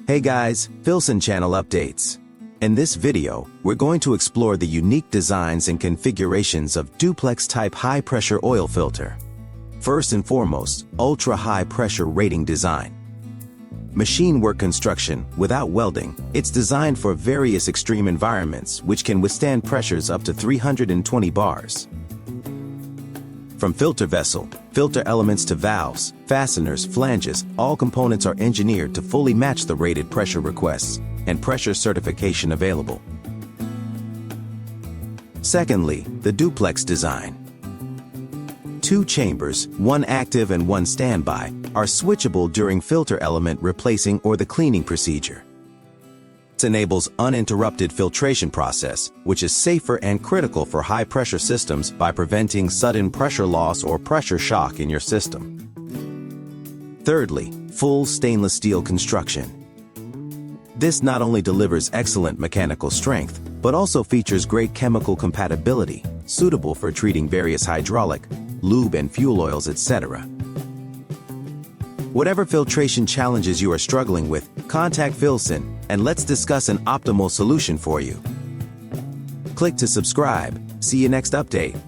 Hey guys, Filson channel updates. In this video, we're going to explore the unique designs and configurations of Duplex type high-pressure oil filter. First and foremost, ultra-high pressure rating design. Machine work construction without welding, it's designed for various extreme environments which can withstand pressures up to 320 bars. From filter vessel, filter elements to valves, fasteners, flanges, all components are engineered to fully match the rated pressure requests and pressure certification available. Secondly, the Duplex design. 2 chambers, one active and one standby, are switchable during filter element replacing or the cleaning procedure. This enables uninterrupted filtration process, which is safer and critical for high-pressure systems by preventing sudden pressure loss or pressure shock in your system. Thirdly, full stainless steel construction. This not only delivers excellent mechanical strength, but also features great chemical compatibility, suitable for treating various hydraulic, lube and fuel oils, etc. Whatever filtration challenges you are struggling with, contact Filson and let's discuss an optimal solution for you. Click to subscribe. See you next update.